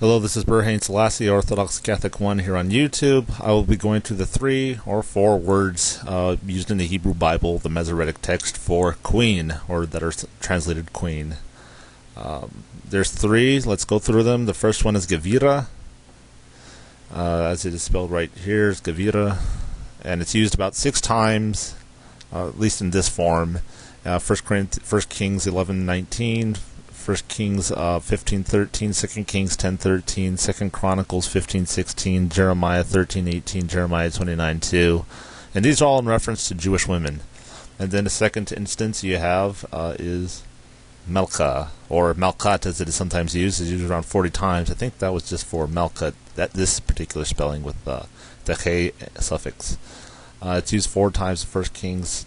Hello, this is Burhain Selassie, Orthodox Catholic 1 here on YouTube. I will be going through the 3 or 4 words used in the Hebrew Bible, the Masoretic text, for queen, or that are translated queen. There's 3. Let's go through them. The first one is Gevira, as it is spelled right here, is Gevira, and it's used about 6 times, at least in this form. 1 Kings 11:19, 1 Kings 15:13, 2 Kings 10:13, 2 Chronicles 15:16, Jeremiah 13:18, Jeremiah 29:2, and these are all in reference to Jewish women. And then the second instance you have is Malkah, or Malkat as it is sometimes used. It's used around 40 times. I think that was just for Malkat, this particular spelling with the he suffix. It's used 4 times in 1 Kings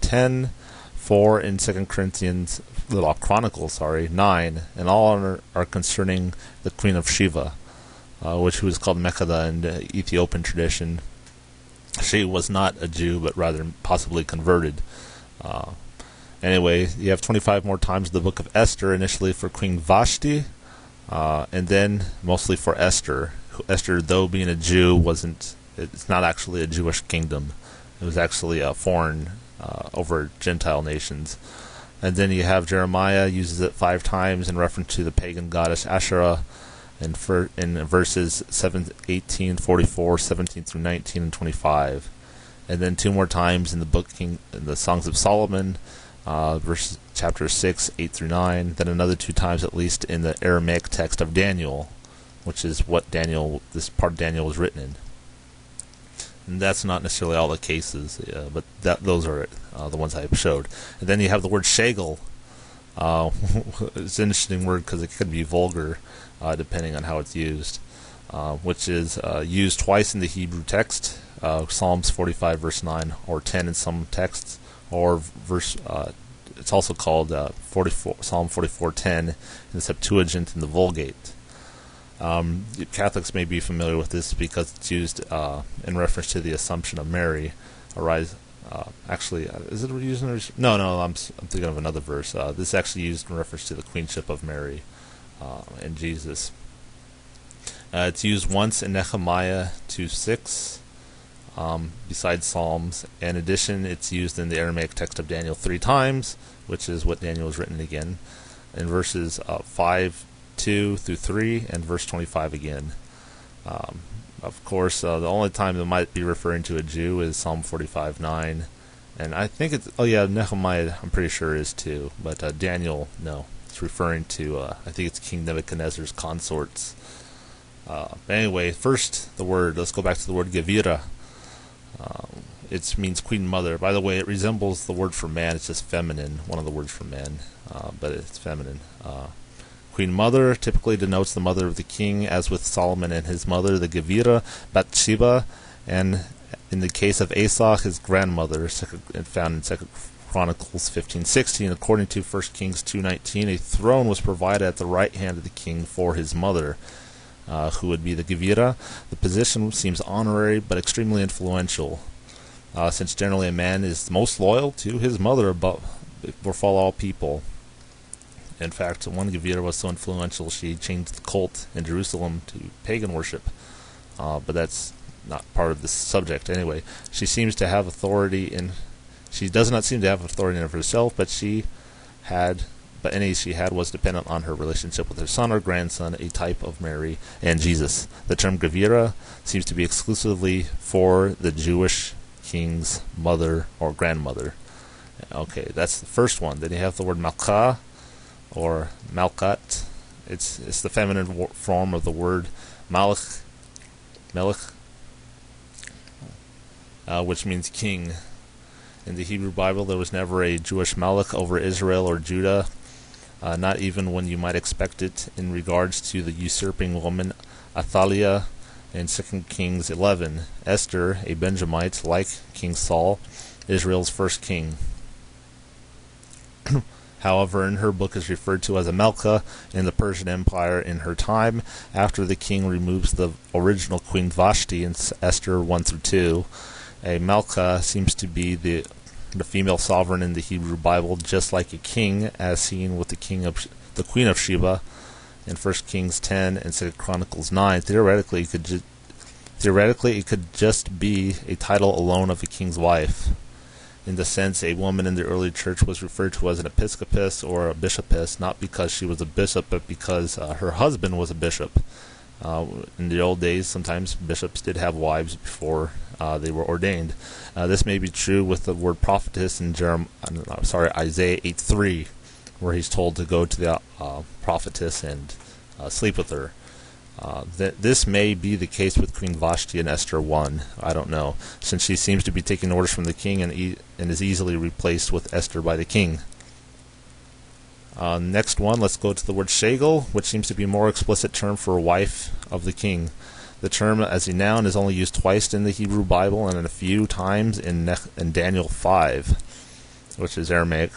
10, 4 in 2 Chronicles 9, and all are concerning the Queen of Sheba, which was called Malkah in the Ethiopian tradition. She was not a Jew, but rather possibly converted. Anyway, you have 25 more times in the book of Esther, initially for Queen Vashti, and then mostly for Esther. Esther, though being a Jew, it's not actually a Jewish kingdom. It was actually a foreign over Gentile nations. And then you have Jeremiah uses it 5 times in reference to the pagan goddess Asherah, in verses 7, 18, 44, 17 through 19, and 25. And then 2 more times in the in the Songs of Solomon, chapter 6, 8 through 9. Then another 2 times at least in the Aramaic text of Daniel, which is what this part of Daniel was written in. And that's not necessarily all the cases, but those are the ones I showed. And then you have the word Shegal. It's an interesting word because it could be vulgar, depending on how it's used, which is used twice in the Hebrew text, Psalms 45 verse 9, or 10 in some texts, or it's also called Psalm 44:10 in the Septuagint in the Vulgate. Catholics may be familiar with this because it's used in reference to the Assumption of Mary. Is it used in? No. I'm thinking of another verse. This is actually used in reference to the queenship of Mary and Jesus. It's used once in Nehemiah 2:6, besides Psalms. In addition, it's used in the Aramaic text of Daniel 3 times, which is what Daniel was written again, in verses 5:2 through 3, and verse 25 again. Of course, the only time it might be referring to a Jew is Psalm 45:9, and I think Nehemiah I'm pretty sure is too, but Daniel, no, it's referring to I think it's King Nebuchadnezzar's consorts. But anyway, first let's go back to the word Gevira. It means queen mother. By the way, it resembles the word for man. It's just feminine, one of the words for man, but it's feminine. Queen mother typically denotes the mother of the king, as with Solomon and his mother, the Gevira, Bathsheba, and in the case of Asa, his grandmother, found in 2 Chronicles 15:16. According to 1 Kings 2:19, a throne was provided at the right hand of the king for his mother, who would be the Gevira. The position seems honorary but extremely influential, since generally a man is most loyal to his mother before all people. In fact, one Gevira was so influential she changed the cult in Jerusalem to pagan worship, but that's not part of this subject. Anyway, she does not seem to have authority in of herself, but any she had was dependent on her relationship with her son or grandson, a type of Mary and Jesus. The term Gevira seems to be exclusively for the Jewish king's mother or grandmother. Okay, that's the first one. Then you have the word Malkah, or Malkat. It's the feminine form of the word Melech, which means king. In the Hebrew Bible, there was never a Jewish Melech over Israel or Judah, not even when you might expect it, in regards to the usurping woman Athaliah in 2 Kings 11. Esther, a Benjamite, like King Saul, Israel's first king. However, in her book is referred to as a Malkah in the Persian Empire in her time, after the king removes the original Queen Vashti in Esther 1-2. A Malkah seems to be the female sovereign in the Hebrew Bible, just like a king, as seen with the Queen of Sheba in 1 Kings 10 and 2 Chronicles 9, theoretically it could just be a title alone of a king's wife. In the sense, a woman in the early church was referred to as an episcopess or a bishopess, not because she was a bishop, but because her husband was a bishop. In the old days, sometimes bishops did have wives before they were ordained. This may be true with the word prophetess in Isaiah 8:3, where he's told to go to the prophetess and sleep with her. This may be the case with Queen Vashti in Esther 1. I don't know, since she seems to be taking orders from the king and is easily replaced with Esther by the king. Next one, let's go to the word Shegal, which seems to be a more explicit term for a wife of the king. The term as a noun is only used twice in the Hebrew Bible and a few times in Daniel 5, which is Aramaic.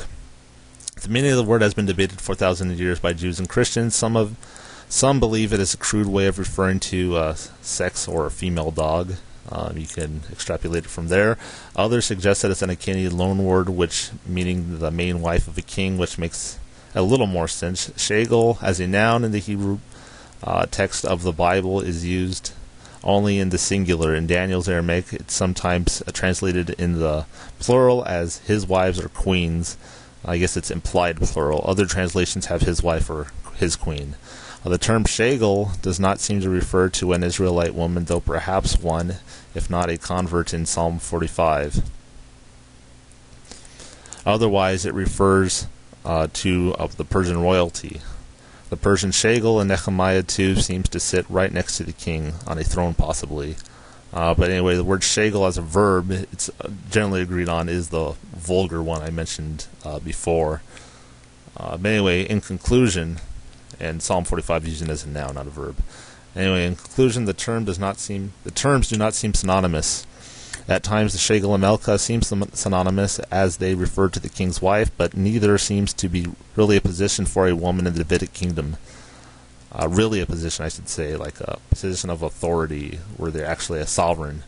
The meaning of the word has been debated for thousands of years by Jews and Christians. Some believe it is a crude way of referring to sex or a female dog. You can extrapolate it from there. Others suggest that it's an Akkadian loanword, which meaning the main wife of a king, which makes a little more sense. Shegal, as a noun in the Hebrew text of the Bible, is used only in the singular. In Daniel's Aramaic, it's sometimes translated in the plural as his wives or queens. I guess it's implied plural. Other translations have his wife or his queen. The term Shegal does not seem to refer to an Israelite woman, though perhaps one, if not a convert in Psalm 45. Otherwise, it refers to the Persian royalty. The Persian Shegal in Nehemiah 2 seems to sit right next to the king, on a throne possibly. But anyway, the word Shegal as a verb, it's generally agreed on, is the vulgar one I mentioned before. But anyway, in conclusion, and Psalm 45 is using it as a noun, not a verb. Anyway, in conclusion, the terms do not seem synonymous. At times, the Shegal and Malkah seem synonymous as they refer to the king's wife, but neither seems to be really a position for a woman in the Davidic kingdom. Really a position, I should say, like a position of authority, where they're actually a sovereign.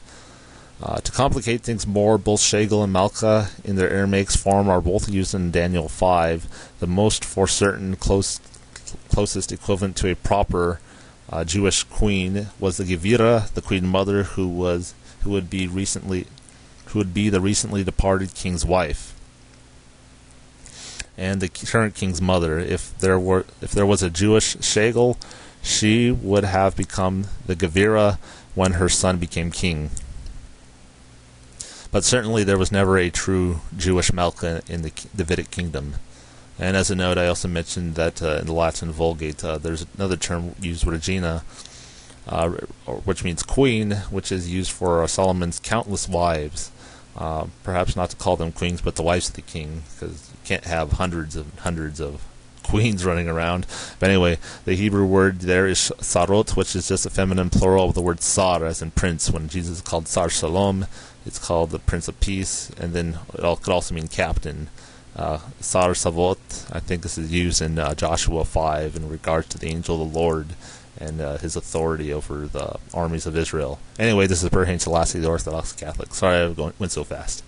To complicate things more, both Shegal and Malkah in their Aramaic form are both used in Daniel 5. The most for certain closest equivalent to a proper Jewish queen was the Gevira, the queen mother, who would be the recently departed king's wife, and the current king's mother. If there was a Jewish Shegal, she would have become the Gevira when her son became king. But certainly there was never a true Jewish Malkah in the Davidic kingdom. And as a note, I also mentioned that in the Latin Vulgate, there's another term used, regina, which means queen, which is used for Solomon's countless wives. Perhaps not to call them queens, but the wives of the king, because you can't have hundreds of queens running around. But anyway, the Hebrew word there is sarot, which is just a feminine plural of the word sar, as in prince. When Jesus is called Sar Shalom, it's called the Prince of Peace, and then it could also mean captain. Sar Savot, I think this is used in Joshua 5 in regards to the angel of the Lord and his authority over the armies of Israel. Anyway, this is Perhain Selassie, the Orthodox Catholic. Sorry I went so fast.